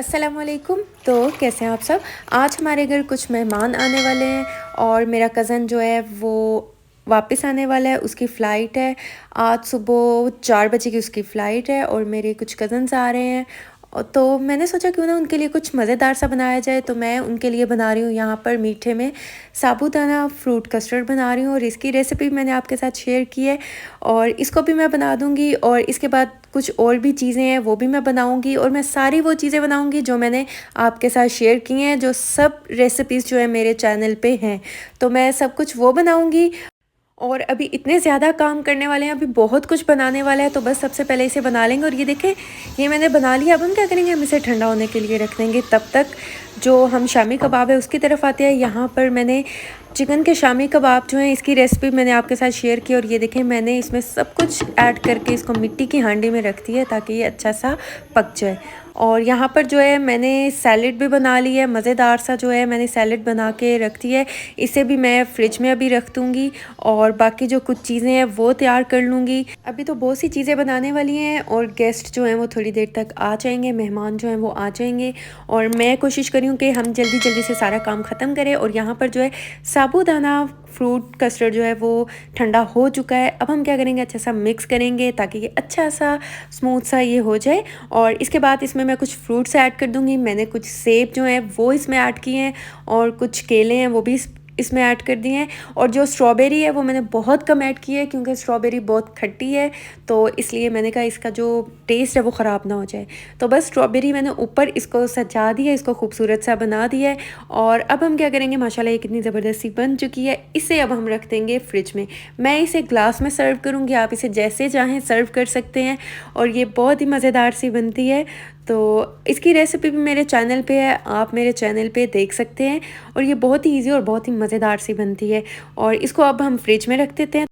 अस्सलाम वालेकुम। तो कैसे हैं आप सब। आज हमारे घर कुछ मेहमान आने वाले हैं और मेरा कज़न जो है वो वापस आने वाला है। उसकी फ़्लाइट है आज सुबह 4 बजे की उसकी फ़्लाइट है और मेरे कुछ कज़न्स आ रहे हैं। तो मैंने सोचा क्यों ना उनके लिए कुछ मज़ेदार सा बनाया जाए। तो मैं उनके लिए बना रही हूँ यहाँ पर मीठे में साबूदाना फ्रूट कस्टर्ड बना रही हूँ और इसकी रेसिपी मैंने आपके साथ शेयर की है और इसको भी मैं बना दूँगी। और इसके बाद कुछ और भी चीज़ें हैं वो भी मैं बनाऊँगी और मैं सारी वो चीज़ें बनाऊँगी जो मैंने आपके साथ शेयर की हैं, जो सब रेसिपीज़ जो है मेरे चैनल पे हैं। तो मैं सब कुछ वो बनाऊँगी। और अभी इतने ज़्यादा काम करने वाले हैं, अभी बहुत कुछ बनाने वाला है। तो बस सबसे पहले इसे बना लेंगे। और ये देखें, ये मैंने बना लिया। अब हम क्या करेंगे, हम इसे ठंडा होने के लिए रख देंगे। तब तक जो हम शामी कबाब है उसकी तरफ आते हैं। यहाँ पर मैंने चिकन के शामी कबाब जो हैं इसकी रेसिपी मैंने आपके साथ शेयर की। और ये देखें, मैंने इसमें सब कुछ ऐड करके इसको मिट्टी की हांडी में रख दी है ताकि ये अच्छा सा पक जाए। और यहाँ पर जो है मैंने सैलेड भी बना ली है, मज़ेदार सा जो है मैंने सैलेड बना के रख दी है। इसे भी मैं फ्रिज में अभी रख दूँगी और बाकी जो कुछ चीज़ें हैं वो तैयार कर लूँगी। अभी तो बहुत सी चीज़ें बनाने वाली हैं और गेस्ट जो हैं वो थोड़ी देर तक आ जाएंगे, मेहमान जो हैं वो आ जाएंगे। और मैं कोशिश करी हूँ कि हम जल्दी जल्दी से सारा काम ख़त्म करें। और यहाँ पर जो है साबूदाना फ्रूट कस्टर्ड जो है वो ठंडा हो चुका है। अब हम क्या करेंगे, अच्छा सा मिक्स करेंगे ताकि ये अच्छा सा स्मूथ सा ये हो जाए। और इसके बाद इसमें मैं कुछ फ्रूट्स ऐड कर दूँगी। मैंने कुछ सेब जो हैं वो इसमें ऐड किए हैं और कुछ केले हैं वो भी इसमें ऐड कर दिए हैं। और जो स्ट्रॉबेरी है वो मैंने बहुत कम ऐड की है क्योंकि स्ट्रॉबेरी बहुत खट्टी है, तो इसलिए मैंने कहा इसका जो टेस्ट है वो ख़राब ना हो जाए। तो बस स्ट्रॉबेरी मैंने ऊपर इसको सजा दिया, इसको खूबसूरत सा बना दिया है। और अब हम क्या करेंगे, माशाल्लाह ये कितनी ज़बरदस्ती बन चुकी है। इसे अब हम रख देंगे फ्रिज में। मैं इसे ग्लास में सर्व करूँगी, आप इसे जैसे चाहें सर्व कर सकते हैं और ये बहुत ही मज़ेदार सी बनती है। तो इसकी रेसिपी भी मेरे चैनल पे है, आप मेरे चैनल पे देख सकते हैं। और ये बहुत ही इजी और बहुत ही मज़ेदार सी बनती है। और इसको अब हम फ्रिज में रख देते हैं।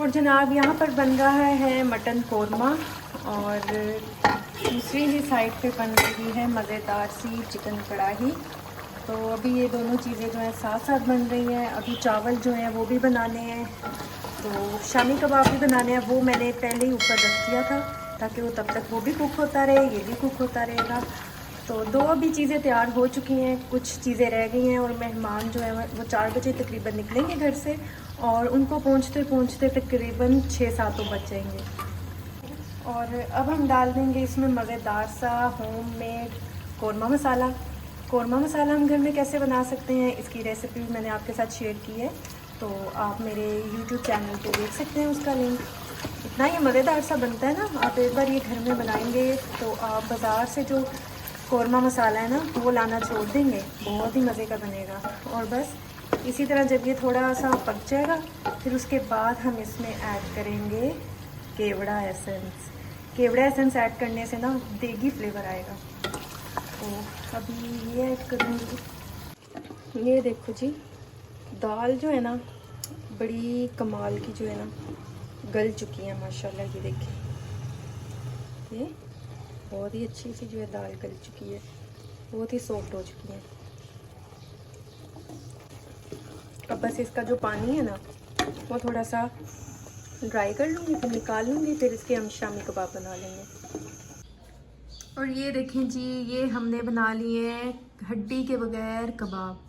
और जनाब यहाँ पर बन रहा है मटन कोरमा और दूसरी ही साइड पे बन रही है मज़ेदार सी चिकन कढ़ाई। तो अभी ये दोनों चीज़ें जो है साथ साथ बन रही हैं। अभी चावल जो हैं वो भी बनाने हैं, तो शामी कबाब भी बनाने हैं। वो मैंने पहले ही ऊपर रख दिया था ताकि वो तब तक वो भी कुक होता रहे, ये भी कुक होता रहेगा। तो दो अभी चीज़ें तैयार हो चुकी हैं, कुछ चीज़ें रह गई हैं। और मेहमान जो है वो 4 बजे तकरीबन निकलेंगे घर से और उनको पहुंचते पहुंचते तकरीबन 6-7 तो बज जाएंगे। और अब हम डाल देंगे इसमें मज़ेदार सा होममेड कोरमा मसाला। कोरमा मसाला हम घर में कैसे बना सकते हैं इसकी रेसिपी मैंने आपके साथ शेयर की है, तो आप मेरे YouTube चैनल पे देख सकते हैं उसका लिंक। इतना ही मज़ेदार सा बनता है ना, आप एक बार ये घर में बनाएंगे तो आप बाज़ार से जो कोरमा मसाला है ना वो लाना छोड़ देंगे, बहुत ही मज़े का बनेगा। और बस इसी तरह जब ये थोड़ा सा पक जाएगा फिर उसके बाद हम इसमें ऐड करेंगे केवड़ा एसेंस। केवड़ा एसेंस ऐड करने से ना देगी फ्लेवर आएगा। तो अभी ये ऐड करूँगी। ये देखो जी, दाल जो है ना बड़ी कमाल की जो है ना गल चुकी है माशाल्लाह। ये देखिए, ये बहुत ही अच्छी सी जो है दाल गल चुकी है, बहुत ही सॉफ्ट हो चुकी है। अब बस इसका जो पानी है ना वो थोड़ा सा ड्राई कर लूँगी, फिर निकाल लूँगी, फिर इसके हम शामी कबाब बना लेंगे। और ये देखें जी, ये हमने बना लिए हैं हड्डी के बगैर कबाब,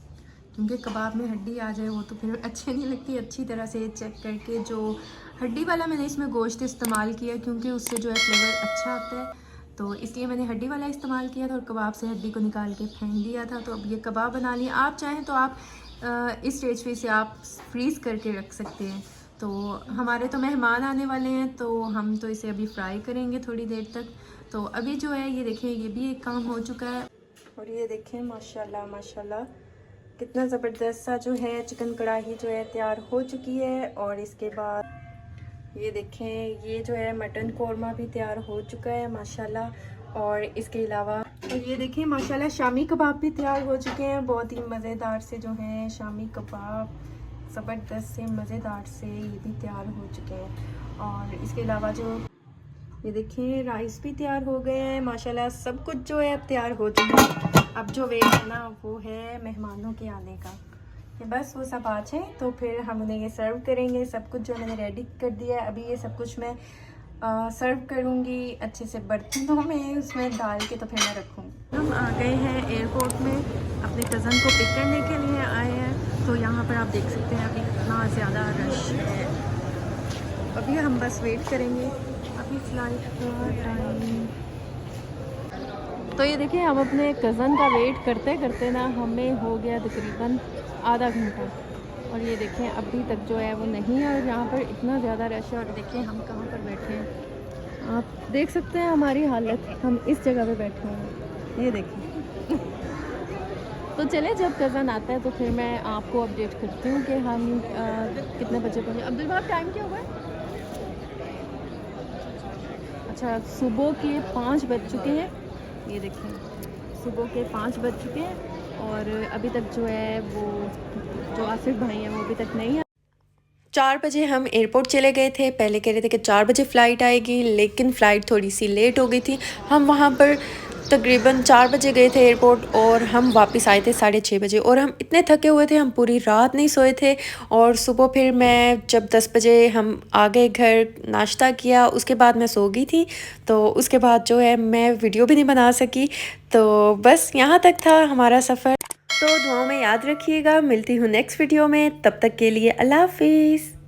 क्योंकि कबाब में हड्डी आ जाए वो तो फिर अच्छे नहीं लगती। अच्छी तरह से चेक करके जो हड्डी वाला मैंने इसमें गोश्त इस्तेमाल किया क्योंकि उससे जो है फ्लेवर अच्छा आता है, तो इसलिए मैंने हड्डी वाला इस्तेमाल किया था और कबाब से हड्डी को निकाल के फेंक दिया था। तो अब ये कबाब बना लिए। आप चाहें तो आप इस स्टेज पे इसे आप फ्रीज़ करके रख सकते हैं। तो हमारे तो मेहमान आने वाले हैं तो हम तो इसे अभी फ्राई करेंगे थोड़ी देर तक। तो अभी जो है ये देखें, ये भी एक काम हो चुका है। और ये देखें माशाल्लाह माशाल्लाह कितना ज़बरदस्त सा जो है चिकन कढ़ाई जो है तैयार हो चुकी है। और इसके बाद ये देखें, ये जो है मटन कोरमा भी तैयार हो चुका है माशाल्लाह। और इसके अलावा ये देखें माशाल्लाह शामी कबाब भी तैयार हो चुके हैं, बहुत ही मज़ेदार से जो हैं शामी कबाब ज़बरदस्त से मज़ेदार से ये भी तैयार हो चुके हैं। और इसके अलावा जो ये देखें राइस भी तैयार हो गए हैं माशाल्लाह। सब कुछ जो है अब तैयार हो चुका है। अब जो वेट है ना वो है मेहमानों के आने का। ये बस वो सब आ जाए तो फिर हम उन्हें ये सर्व करेंगे। सब कुछ जो मैंने रेडी कर दिया है, अभी ये सब कुछ मैं सर्व करूँगी अच्छे से बर्तनों में, उसमें डाल के तो फिर मैं रखूँगी। हम आ गए हैं एयरपोर्ट में, अपने कज़न को पिक करने के लिए आए हैं। तो यहाँ पर आप देख सकते हैं अभी कितना ज़्यादा रश है। अभी हम बस वेट करेंगे, अभी फ़्लाइट का टाइम। तो ये देखिए हम अपने कज़न का वेट करते करते ना हमें हो गया तकरीबन आधा घंटा, और ये देखें अभी तक जो है वो नहीं है, और यहाँ पर इतना ज़्यादा रश है। और देखिए हम कहाँ पर बैठे हैं, आप देख सकते हैं हमारी हालत, हम इस जगह पे बैठे हैं, ये देखिए। तो चले जब कज़न आता है तो फिर मैं आपको अपडेट करती हूँ कि हम कितने बजे पहुँचे। अब्दुल भाई टाइम क्या हुआ है? अच्छा, सुबह के 5 बज चुके हैं। ये देखिए सुबह के 5 बज चुके हैं, और अभी तक जो है वो जो आसिफ भाई हैं वो अभी तक नहीं है। 4 बजे हम एयरपोर्ट चले गए थे। पहले कह रहे थे कि 4 बजे फ़्लाइट आएगी, लेकिन फ़्लाइट थोड़ी सी लेट हो गई थी। हम वहाँ पर तकरीबन 4 बजे गए थे एयरपोर्ट, और हम वापस आए थे 6:30 बजे, और हम इतने थके हुए थे, हम पूरी रात नहीं सोए थे। और सुबह फिर मैं जब 10 बजे हम आ गए घर, नाश्ता किया, उसके बाद मैं सो गई थी। तो उसके बाद जो है मैं वीडियो भी नहीं बना सकी। तो बस यहाँ तक था हमारा सफ़र। तो दुआओं में याद रखिएगा, मिलती हूँ नेक्स्ट वीडियो में, तब तक के लिए अल्लाह हाफिज़।